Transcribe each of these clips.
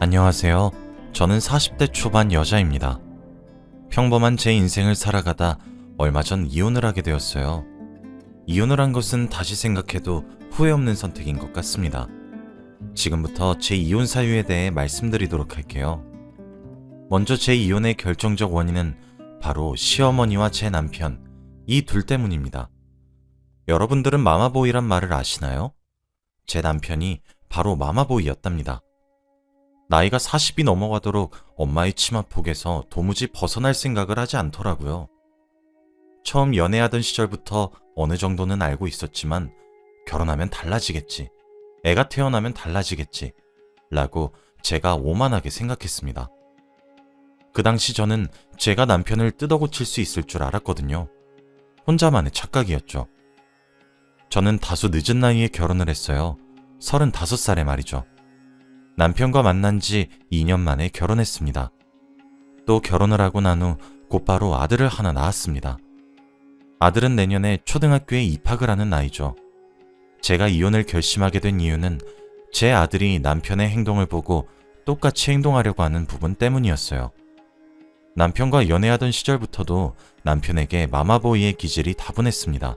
안녕하세요. 저는 40대 초반 여자입니다. 평범한 제 인생을 살아가다 얼마 전 이혼을 하게 되었어요. 이혼을 한 것은 다시 생각해도 후회 없는 선택인 것 같습니다. 지금부터 제 이혼 사유에 대해 말씀드리도록 할게요. 먼저 제 이혼의 결정적 원인은 바로 시어머니와 제 남편, 이 둘 때문입니다. 여러분들은 마마보이란 말을 아시나요? 제 남편이 바로 마마보이였답니다. 나이가 40이 넘어가도록 엄마의 치마폭에서 도무지 벗어날 생각을 하지 않더라고요. 처음 연애하던 시절부터 어느 정도는 알고 있었지만 결혼하면 달라지겠지, 애가 태어나면 달라지겠지 라고 제가 오만하게 생각했습니다. 그 당시 저는 제가 남편을 뜯어고칠 수 있을 줄 알았거든요. 혼자만의 착각이었죠. 저는 다소 늦은 나이에 결혼을 했어요. 35살에 말이죠. 남편과 만난 지 2년 만에 결혼했습니다. 또 결혼을 하고 난 후 곧바로 아들을 하나 낳았습니다. 아들은 내년에 초등학교에 입학을 하는 나이죠. 제가 이혼을 결심하게 된 이유는 제 아들이 남편의 행동을 보고 똑같이 행동하려고 하는 부분 때문이었어요. 남편과 연애하던 시절부터도 남편에게 마마보이의 기질이 다분했습니다.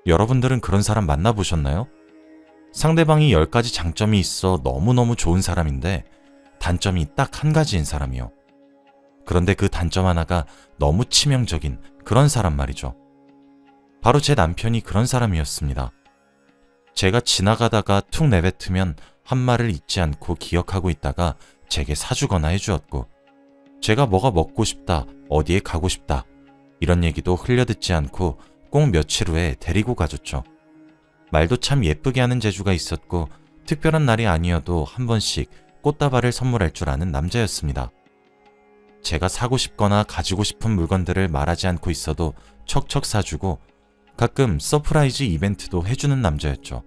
여러분들은 그런 사람 만나보셨나요? 상대방이 10가지 장점이 있어 너무너무 좋은 사람인데 단점이 딱 한 가지인 사람이요. 그런데 그 단점 하나가 너무 치명적인 그런 사람 말이죠. 바로 제 남편이 그런 사람이었습니다. 제가 지나가다가 툭 내뱉으면 한 말을 잊지 않고 기억하고 있다가 제게 사주거나 해주었고, 제가 뭐가 먹고 싶다, 어디에 가고 싶다 이런 얘기도 흘려듣지 않고 꼭 며칠 후에 데리고 가줬죠. 말도 참 예쁘게 하는 재주가 있었고 특별한 날이 아니어도 한 번씩 꽃다발을 선물할 줄 아는 남자였습니다. 제가 사고 싶거나 가지고 싶은 물건들을 말하지 않고 있어도 척척 사주고 가끔 서프라이즈 이벤트도 해주는 남자였죠.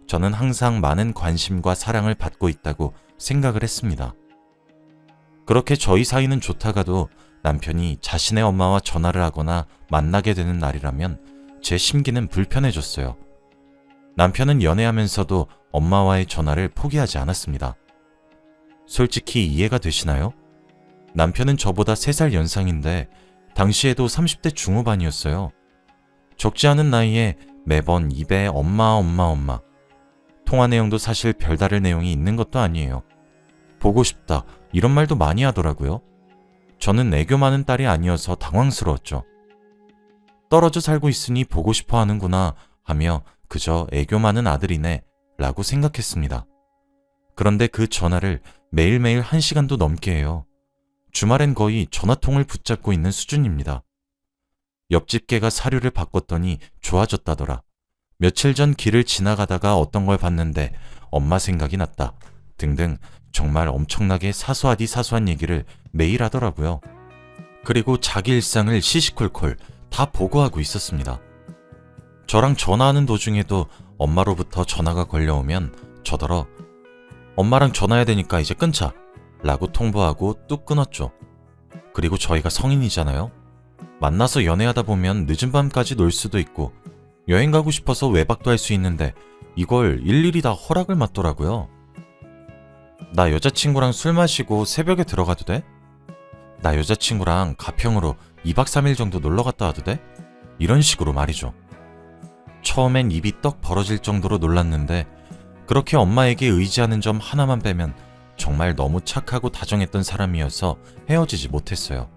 저는 항상 많은 관심과 사랑을 받고 있다고 생각을 했습니다. 그렇게 저희 사이는 좋다가도 남편이 자신의 엄마와 전화를 하거나 만나게 되는 날이라면 제 심기는 불편해졌어요. 남편은 연애하면서도 엄마와의 전화를 포기하지 않았습니다. 솔직히 이해가 되시나요? 남편은 저보다 3살 연상인데 당시에도 30대 중후반이었어요. 적지 않은 나이에 매번 입에 엄마. 통화 내용도 사실 별다를 내용이 있는 것도 아니에요. 보고 싶다 이런 말도 많이 하더라고요. 저는 애교 많은 딸이 아니어서 당황스러웠죠. 떨어져 살고 있으니 보고 싶어 하는구나 하며 그저 애교 많은 아들이네 라고 생각했습니다. 그런데 그 전화를 매일매일 1시간도 넘게 해요. 주말엔 거의 전화통을 붙잡고 있는 수준입니다. 옆집 개가 사료를 바꿨더니 좋아졌다더라. 며칠 전 길을 지나가다가 어떤 걸 봤는데 엄마 생각이 났다. 등등 정말 엄청나게 사소하디 사소한 얘기를 매일 하더라고요. 그리고 자기 일상을 시시콜콜 다 보고하고 있었습니다. 저랑 전화하는 도중에도 엄마로부터 전화가 걸려오면 저더러 엄마랑 전화해야 되니까 이제 끊자 라고 통보하고 뚝 끊었죠. 그리고 저희가 성인이잖아요. 만나서 연애하다 보면 늦은 밤까지 놀 수도 있고 여행 가고 싶어서 외박도 할 수 있는데 이걸 일일이 다 허락을 받더라고요. 나 여자친구랑 술 마시고 새벽에 들어가도 돼? 나 여자친구랑 가평으로 2박 3일 정도 놀러 갔다 와도 돼? 이런 식으로 말이죠. 처음엔 입이 떡 벌어질 정도로 놀랐는데 그렇게 엄마에게 의지하는 점 하나만 빼면 정말 너무 착하고 다정했던 사람이어서 헤어지지 못했어요.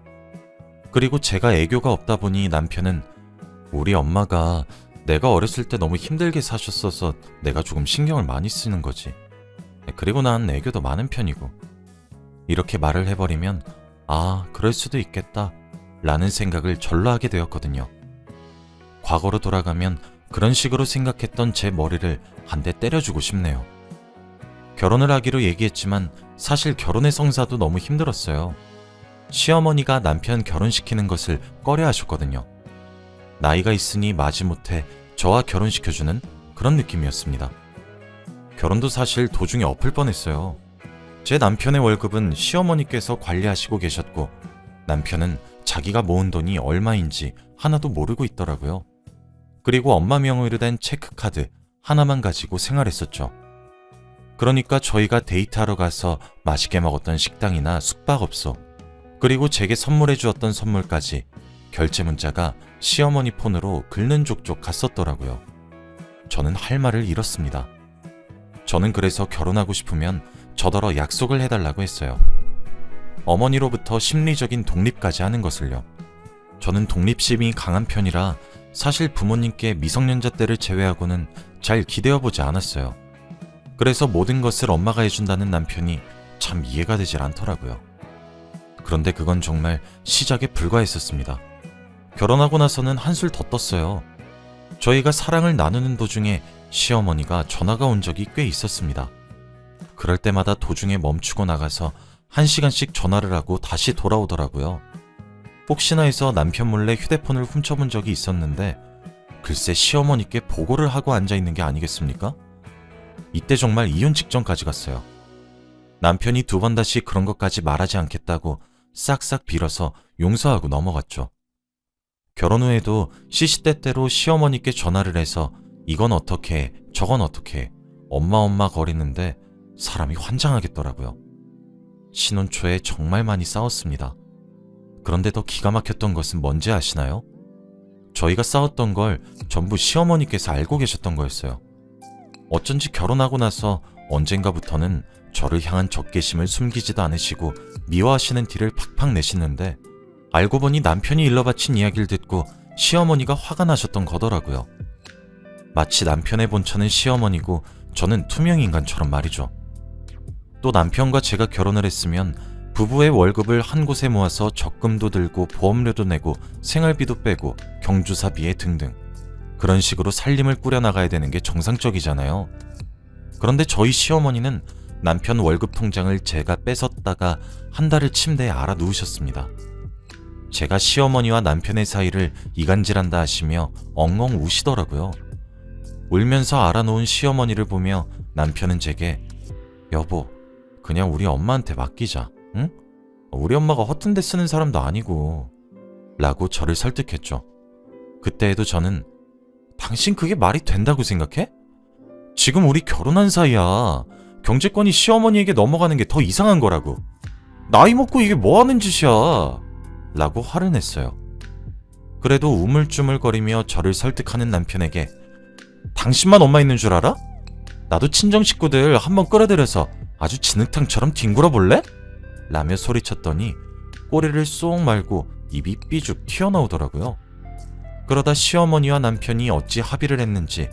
그리고 제가 애교가 없다 보니 남편은 우리 엄마가 내가 어렸을 때 너무 힘들게 사셨어서 내가 조금 신경을 많이 쓰는 거지. 그리고 난 애교도 많은 편이고. 이렇게 말을 해버리면 아, 그럴 수도 있겠다 라는 생각을 절로 하게 되었거든요. 과거로 돌아가면 그런 식으로 생각했던 제 머리를 한 대 때려주고 싶네요. 결혼을 하기로 얘기했지만 사실 결혼의 성사도 너무 힘들었어요. 시어머니가 남편 결혼시키는 것을 꺼려 하셨거든요. 나이가 있으니 마지못해 저와 결혼시켜주는 그런 느낌이었습니다. 결혼도 사실 도중에 엎을 뻔했어요. 제 남편의 월급은 시어머니께서 관리하시고 계셨고 남편은 자기가 모은 돈이 얼마인지 하나도 모르고 있더라고요. 그리고 엄마 명의로 된 체크카드 하나만 가지고 생활했었죠. 그러니까 저희가 데이트하러 가서 맛있게 먹었던 식당이나 숙박업소, 그리고 제게 선물해 주었던 선물까지 결제 문자가 시어머니 폰으로 긁는 족족 갔었더라고요. 저는 할 말을 잃었습니다. 저는 그래서 결혼하고 싶으면 저더러 약속을 해달라고 했어요. 어머니로부터 심리적인 독립까지 하는 것을요. 저는 독립심이 강한 편이라 사실 부모님께 미성년자 때를 제외하고는 잘 기대어보지 않았어요. 그래서 모든 것을 엄마가 해준다는 남편이 참 이해가 되질 않더라고요. 그런데 그건 정말 시작에 불과했었습니다. 결혼하고 나서는 한술 더 떴어요. 저희가 사랑을 나누는 도중에 시어머니가 전화가 온 적이 꽤 있었습니다. 그럴 때마다 도중에 멈추고 나가서 1시간씩 전화를 하고 다시 돌아오더라고요. 혹시나 해서 남편 몰래 휴대폰을 훔쳐본 적이 있었는데 글쎄 시어머니께 보고를 하고 앉아있는 게 아니겠습니까? 이때 정말 이혼 직전까지 갔어요. 남편이 2번 다시 그런 것까지 말하지 않겠다고 싹싹 빌어서 용서하고 넘어갔죠. 결혼 후에도 시시때때로 시어머니께 전화를 해서 이건 어떻게 해, 저건 어떻게 해, 엄마 거리는데 사람이 환장하겠더라고요. 신혼 초에 정말 많이 싸웠습니다. 그런데 더 기가 막혔던 것은 뭔지 아시나요? 저희가 싸웠던 걸 전부 시어머니께서 알고 계셨던 거였어요. 어쩐지 결혼하고 나서 언젠가부터는 저를 향한 적개심을 숨기지도 않으시고 미워하시는 티를 팍팍 내시는데 알고 보니 남편이 일러바친 이야기를 듣고 시어머니가 화가 나셨던 거더라고요. 마치 남편의 본처는 시어머니고 저는 투명인간처럼 말이죠. 또 남편과 제가 결혼을 했으면 부부의 월급을 한 곳에 모아서 적금도 들고 보험료도 내고 생활비도 빼고 경조사비에 등등 그런 식으로 살림을 꾸려나가야 되는 게 정상적이잖아요. 그런데 저희 시어머니는 남편 월급 통장을 제가 뺏었다가 한 달을 침대에 알아 누우셨습니다. 제가 시어머니와 남편의 사이를 이간질한다 하시며 엉엉 우시더라고요. 울면서 알아놓은 시어머니를 보며 남편은 제게 여보, 그냥 우리 엄마한테 맡기자, 응? 우리 엄마가 허튼 데 쓰는 사람도 아니고 라고 저를 설득했죠. 그때에도 저는 당신 그게 말이 된다고 생각해? 지금 우리 결혼한 사이야. 경제권이 시어머니에게 넘어가는 게 더 이상한 거라고. 나이 먹고 이게 뭐 하는 짓이야 라고 화를 냈어요. 그래도 우물쭈물거리며 저를 설득하는 남편에게 당신만 엄마 있는 줄 알아? 나도 친정 식구들 한번 끌어들여서 아주 진흙탕처럼 뒹굴어 볼래? 라며 소리쳤더니 꼬리를 쏙 말고 입이 삐죽 튀어나오더라고요. 그러다 시어머니와 남편이 어찌 합의를 했는지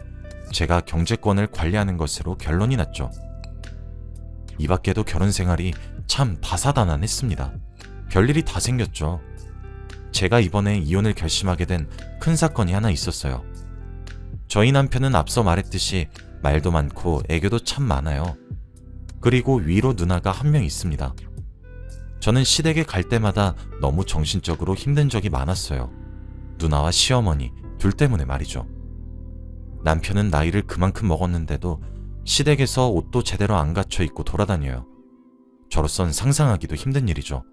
제가 경제권을 관리하는 것으로 결론이 났죠. 이 밖에도 결혼 생활이 참 다사다난했습니다. 별일이 다 생겼죠. 제가 이번에 이혼을 결심하게 된 큰 사건이 하나 있었어요. 저희 남편은 앞서 말했듯이 말도 많고 애교도 참 많아요. 그리고 위로 누나가 한 명 있습니다. 저는 시댁에 갈 때마다 너무 정신적으로 힘든 적이 많았어요. 누나와 시어머니 둘 때문에 말이죠. 남편은 나이를 그만큼 먹었는데도 시댁에서 옷도 제대로 안 갖춰 입고 돌아다녀요. 저로선 상상하기도 힘든 일이죠.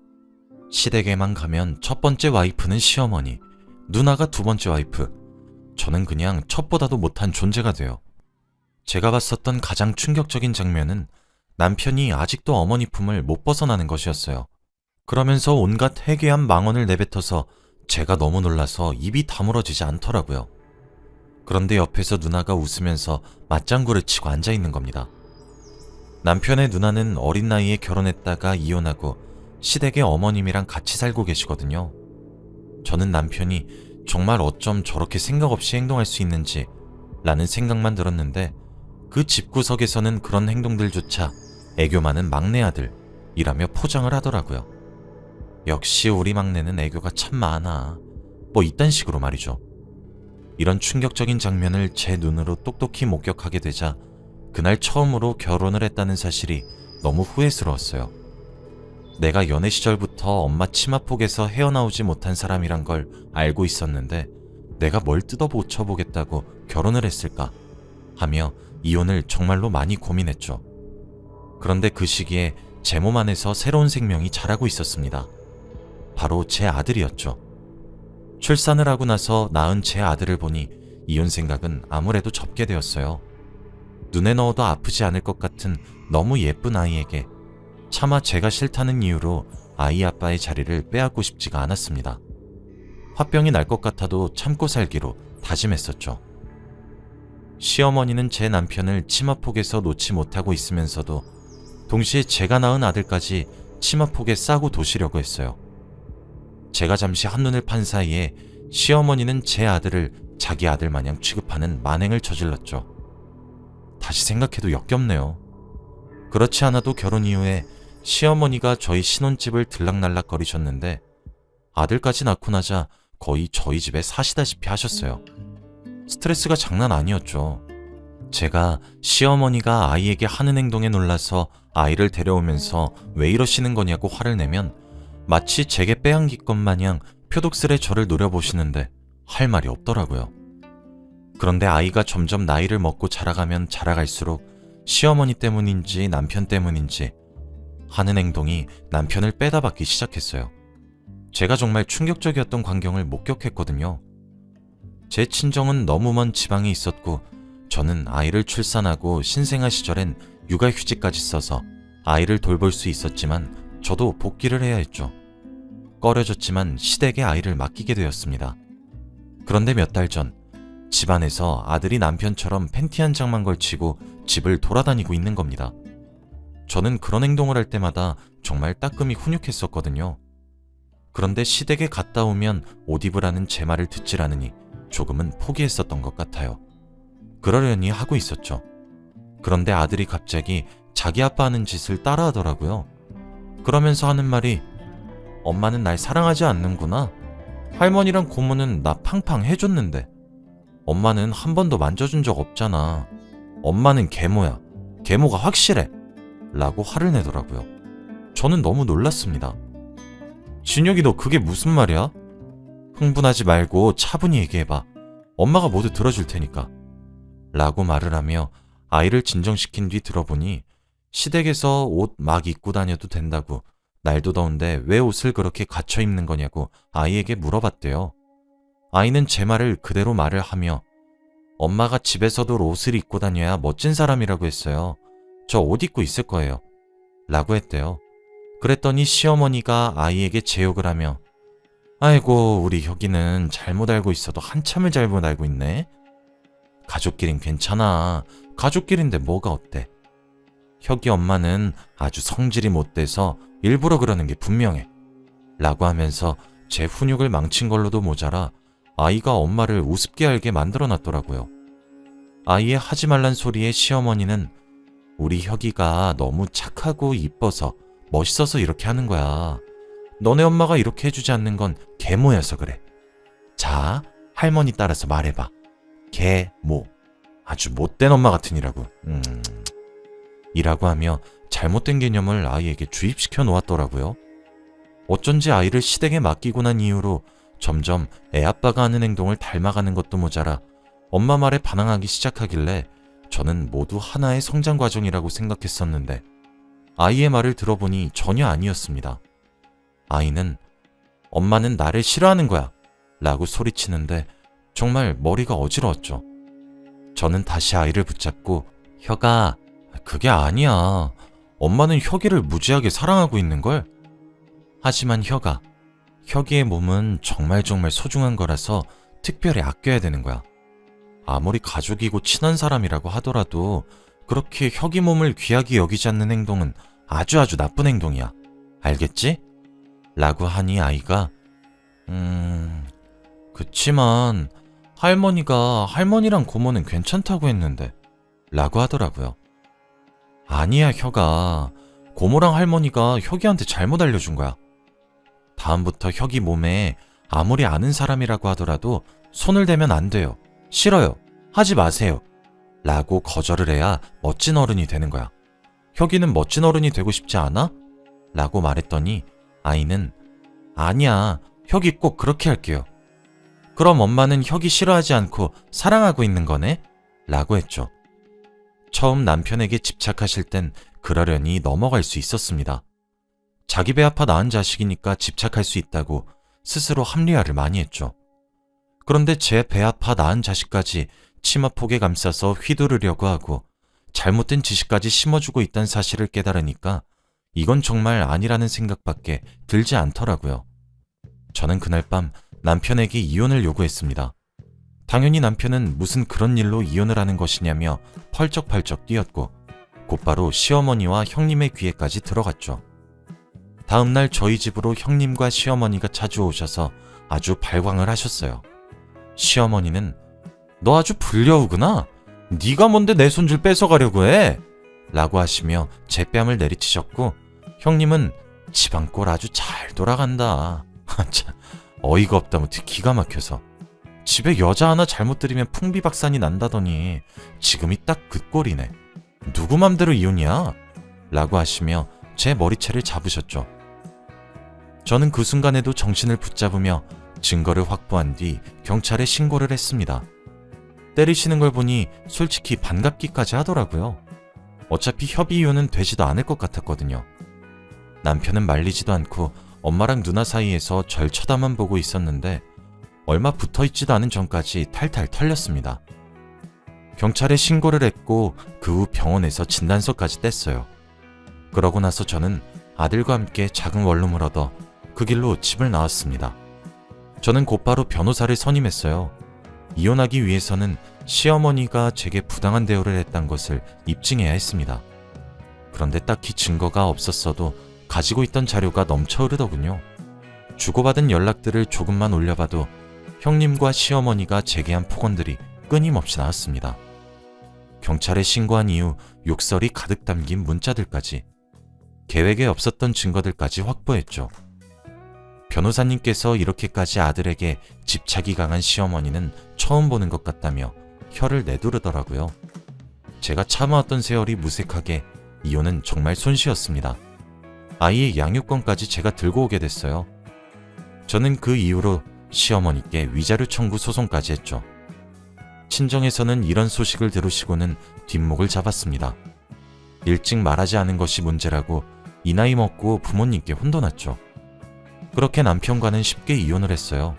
시댁에만 가면 첫 번째 와이프는 시어머니, 누나가 두 번째 와이프, 저는 그냥 첩보다도 못한 존재가 돼요. 제가 봤었던 가장 충격적인 장면은 남편이 아직도 어머니 품을 못 벗어나는 것이었어요. 그러면서 온갖 해괴한 망언을 내뱉어서 제가 너무 놀라서 입이 다물어지지 않더라고요. 그런데 옆에서 누나가 웃으면서 맞장구를 치고 앉아있는 겁니다. 남편의 누나는 어린 나이에 결혼했다가 이혼하고 시댁의 어머님이랑 같이 살고 계시거든요. 저는 남편이 정말 어쩜 저렇게 생각 없이 행동할 수 있는지 라는 생각만 들었는데 그 집구석에서는 그런 행동들조차 애교 많은 막내 아들이라며 포장을 하더라고요. 역시 우리 막내는 애교가 참 많아. 뭐 이딴 식으로 말이죠. 이런 충격적인 장면을 제 눈으로 똑똑히 목격하게 되자 그날 처음으로 결혼을 했다는 사실이 너무 후회스러웠어요. 내가 연애 시절부터 엄마 치마폭에서 헤어나오지 못한 사람이란 걸 알고 있었는데 내가 뭘 뜯어 고쳐보겠다고 결혼을 했을까 하며 이혼을 정말로 많이 고민했죠. 그런데 그 시기에 제 몸 안에서 새로운 생명이 자라고 있었습니다. 바로 제 아들이었죠. 출산을 하고 나서 낳은 제 아들을 보니 이혼 생각은 아무래도 접게 되었어요. 눈에 넣어도 아프지 않을 것 같은 너무 예쁜 아이에게 차마 제가 싫다는 이유로 아이 아빠의 자리를 빼앗고 싶지가 않았습니다. 화병이 날 것 같아도 참고 살기로 다짐했었죠. 시어머니는 제 남편을 치마폭에서 놓지 못하고 있으면서도 동시에 제가 낳은 아들까지 치마폭에 싸고 도시려고 했어요. 제가 잠시 한눈을 판 사이에 시어머니는 제 아들을 자기 아들 마냥 취급하는 만행을 저질렀죠. 다시 생각해도 역겹네요. 그렇지 않아도 결혼 이후에 시어머니가 저희 신혼집을 들락날락 거리셨는데 아들까지 낳고 나자 거의 저희 집에 사시다시피 하셨어요. 스트레스가 장난 아니었죠. 제가 시어머니가 아이에게 하는 행동에 놀라서 아이를 데려오면서 왜 이러시는 거냐고 화를 내면 마치 제게 빼앗길 것 마냥 표독스레 저를 노려보시는데 할 말이 없더라고요. 그런데 아이가 점점 나이를 먹고 자라가면 자라갈수록 시어머니 때문인지 남편 때문인지 하는 행동이 남편을 빼다박기 시작했어요. 제가 정말 충격적이었던 광경을 목격했거든요. 제 친정은 너무 먼 지방에 있었고 저는 아이를 출산하고 신생아 시절엔 육아휴직까지 써서 아이를 돌볼 수 있었지만 저도 복귀를 해야 했죠. 꺼려졌지만 시댁에 아이를 맡기게 되었습니다. 그런데 몇 달 전 집안에서 아들이 남편처럼 팬티 한 장만 걸치고 집을 돌아다니고 있는 겁니다. 저는 그런 행동을 할 때마다 정말 따끔히 훈육했었거든요. 그런데 시댁에 갔다 오면 옷 입으라는 제 말을 듣질 않으니 조금은 포기했었던 것 같아요. 그러려니 하고 있었죠. 그런데 아들이 갑자기 자기 아빠 하는 짓을 따라하더라고요. 그러면서 하는 말이 엄마는 날 사랑하지 않는구나. 할머니랑 고모는 나 팡팡 해줬는데 엄마는 한 번도 만져준 적 없잖아. 엄마는 계모야. 계모가 확실해. 라고 화를 내더라고요. 저는 너무 놀랐습니다. 진혁이 너 그게 무슨 말이야? 흥분하지 말고 차분히 얘기해봐. 엄마가 모두 들어줄 테니까. 라고 말을 하며 아이를 진정시킨 뒤 들어보니 시댁에서 옷 막 입고 다녀도 된다고 날도 더운데 왜 옷을 그렇게 갖춰 입는 거냐고 아이에게 물어봤대요. 아이는 제 말을 그대로 말을 하며 엄마가 집에서도 옷을 입고 다녀야 멋진 사람이라고 했어요. 저 옷 입고 있을 거예요. 라고 했대요. 그랬더니 시어머니가 아이에게 제욕을 하며 아이고 우리 혁이는 잘못 알고 있어도 한참을 잘못 알고 있네. 가족끼린 괜찮아. 가족끼린데 뭐가 어때. 혁이 엄마는 아주 성질이 못돼서 일부러 그러는 게 분명해. 라고 하면서 제 훈육을 망친 걸로도 모자라 아이가 엄마를 우습게 알게 만들어놨더라고요. 아이의 하지 말란 소리에 시어머니는 우리 혁이가 너무 착하고 이뻐서 멋있어서 이렇게 하는 거야. 너네 엄마가 이렇게 해주지 않는 건 계모여서 그래. 자, 할머니 따라서 말해봐. 계모. 아주 못된 엄마 같으니라고. 이라고 하며 잘못된 개념을 아이에게 주입시켜 놓았더라고요. 어쩐지 아이를 시댁에 맡기고 난 이후로 점점 애아빠가 하는 행동을 닮아가는 것도 모자라 엄마 말에 반항하기 시작하길래 저는 모두 하나의 성장 과정이라고 생각했었는데 아이의 말을 들어보니 전혀 아니었습니다. 아이는 엄마는 나를 싫어하는 거야 라고 소리치는데 정말 머리가 어지러웠죠. 저는 다시 아이를 붙잡고 혁아, 그게 아니야. 엄마는 혁이를 무지하게 사랑하고 있는걸? 하지만 혁이의 몸은 정말 소중한 거라서 특별히 아껴야 되는 거야. 아무리 가족이고 친한 사람이라고 하더라도 그렇게 혁이 몸을 귀하게 여기지 않는 행동은 아주 나쁜 행동이야. 알겠지? 라고 하니 아이가 그치만 할머니가 할머니랑 고모는 괜찮다고 했는데 라고 하더라고요. 아니야 혁아. 고모랑 할머니가 혁이한테 잘못 알려준 거야. 다음부터 혁이 몸에 아무리 아는 사람이라고 하더라도 손을 대면 안 돼요. 싫어요. 하지 마세요. 라고 거절을 해야 멋진 어른이 되는 거야. 혁이는 멋진 어른이 되고 싶지 않아? 라고 말했더니 아이는 아니야. 혁이 꼭 그렇게 할게요. 그럼 엄마는 혁이 싫어하지 않고 사랑하고 있는 거네? 라고 했죠. 처음 남편에게 집착하실 땐 그러려니 넘어갈 수 있었습니다. 자기 배 아파 낳은 자식이니까 집착할 수 있다고 스스로 합리화를 많이 했죠. 그런데 제 배 아파 낳은 자식까지 치마폭에 감싸서 휘두르려고 하고 잘못된 지식까지 심어주고 있다는 사실을 깨달으니까 이건 정말 아니라는 생각밖에 들지 않더라고요. 저는 그날 밤 남편에게 이혼을 요구했습니다. 당연히 남편은 무슨 그런 일로 이혼을 하는 것이냐며 펄쩍펄쩍 뛰었고 곧바로 시어머니와 형님의 귀에까지 들어갔죠. 다음날 저희 집으로 형님과 시어머니가 자주 오셔서 아주 발광을 하셨어요. 시어머니는 너 아주 불려우구나. 네가 뭔데 내 손질 뺏어가려고 해? 라고 하시며 제 뺨을 내리치셨고 형님은 집안꼴 아주 잘 돌아간다. 참 어이가 없다 못해 기가 막혀서 집에 여자 하나 잘못 들이면 풍비박산이 난다더니 지금이 딱 그 꼴이네. 누구 맘대로 이혼이야? 라고 하시며 제 머리채를 잡으셨죠. 저는 그 순간에도 정신을 붙잡으며 증거를 확보한 뒤 경찰에 신고를 했습니다. 때리시는 걸 보니 솔직히 반갑기까지 하더라고요. 어차피 협의 이혼은 되지도 않을 것 같았거든요. 남편은 말리지도 않고 엄마랑 누나 사이에서 절 쳐다만 보고 있었는데 얼마 붙어있지도 않은 전까지 탈탈 털렸습니다. 경찰에 신고를 했고 그 후 병원에서 진단서까지 뗐어요. 그러고 나서 저는 아들과 함께 작은 원룸을 얻어 그 길로 집을 나왔습니다. 저는 곧바로 변호사를 선임했어요. 이혼하기 위해서는 시어머니가 제게 부당한 대우를 했던 것을 입증해야 했습니다. 그런데 딱히 증거가 없었어도 가지고 있던 자료가 넘쳐 흐르더군요. 주고받은 연락들을 조금만 올려봐도 형님과 시어머니가 제게 한 폭언들이 끊임없이 나왔습니다. 경찰에 신고한 이후 욕설이 가득 담긴 문자들까지, 계획에 없었던 증거들까지 확보했죠. 변호사님께서 이렇게까지 아들에게 집착이 강한 시어머니는 처음 보는 것 같다며 혀를 내두르더라고요. 제가 참아왔던 세월이 무색하게 이혼은 정말 손쉬웠습니다. 아이의 양육권까지 제가 들고 오게 됐어요. 저는 그 이후로 시어머니께 위자료 청구 소송까지 했죠. 친정에서는 이런 소식을 들으시고는 뒷목을 잡았습니다. 일찍 말하지 않은 것이 문제라고 이 나이 먹고 부모님께 혼돈났죠. 그렇게 남편과는 쉽게 이혼을 했어요.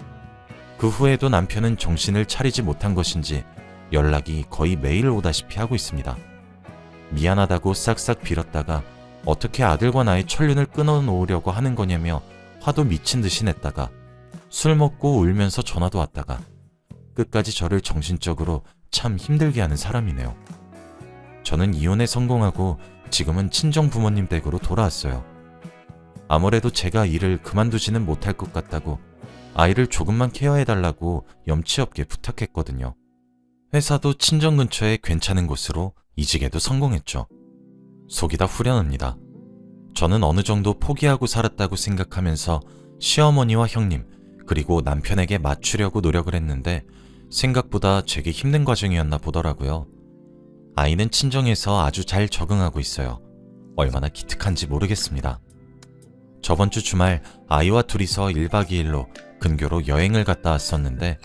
그 후에도 남편은 정신을 차리지 못한 것인지 연락이 거의 매일 오다시피 하고 있습니다. 미안하다고 싹싹 빌었다가 어떻게 아들과 나의 천륜을 끊어놓으려고 하는 거냐며 화도 미친 듯이 냈다가 술 먹고 울면서 전화도 왔다가 끝까지 저를 정신적으로 참 힘들게 하는 사람이네요. 저는 이혼에 성공하고 지금은 친정 부모님 댁으로 돌아왔어요. 아무래도 제가 일을 그만두지는 못할 것 같다고 아이를 조금만 케어해달라고 염치 없게 부탁했거든요. 회사도 친정 근처에 괜찮은 곳으로 이직에도 성공했죠. 속이 다 후련합니다. 저는 어느 정도 포기하고 살았다고 생각하면서 시어머니와 형님 그리고 남편에게 맞추려고 노력을 했는데 생각보다 제게 힘든 과정이었나 보더라고요. 아이는 친정에서 아주 잘 적응하고 있어요. 얼마나 기특한지 모르겠습니다. 저번 주 주말 아이와 둘이서 1박 2일로 근교로 여행을 갔다 왔었는데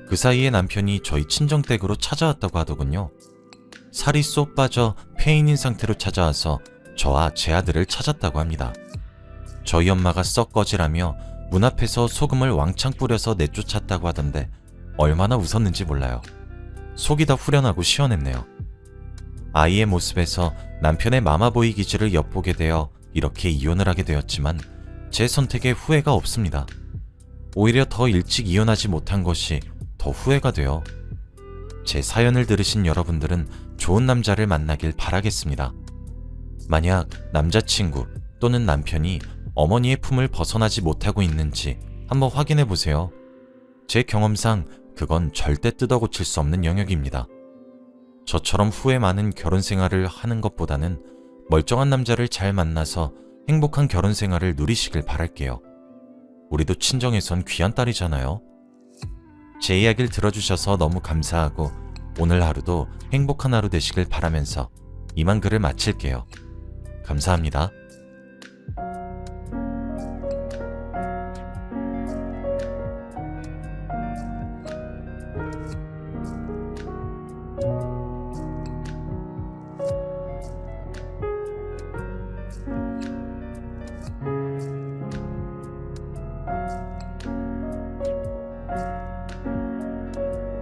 그 사이에 남편이 저희 친정 댁으로 찾아왔다고 하더군요. 살이 쏙 빠져 폐인인 상태로 찾아와서 저와 제 아들을 찾았다고 합니다. 저희 엄마가 썩 꺼지라며 문 앞에서 소금을 왕창 뿌려서 내쫓았다고 하던데 얼마나 웃었는지 몰라요. 속이 다 후련하고 시원했네요. 아이의 모습에서 남편의 마마보이 기질을 엿보게 되어 이렇게 이혼을 하게 되었지만 제 선택에 후회가 없습니다. 오히려 더 일찍 이혼하지 못한 것이 더 후회가 돼요. 제 사연을 들으신 여러분들은 좋은 남자를 만나길 바라겠습니다. 만약 남자친구 또는 남편이 어머니의 품을 벗어나지 못하고 있는지 한번 확인해 보세요. 제 경험상 그건 절대 뜯어고칠 수 없는 영역입니다. 저처럼 후회 많은 결혼 생활을 하는 것보다는 멀쩡한 남자를 잘 만나서 행복한 결혼 생활을 누리시길 바랄게요. 우리도 친정에선 귀한 딸이잖아요. 제 이야기를 들어주셔서 너무 감사하고 오늘 하루도 행복한 하루 되시길 바라면서 이만 글을 마칠게요. 감사합니다.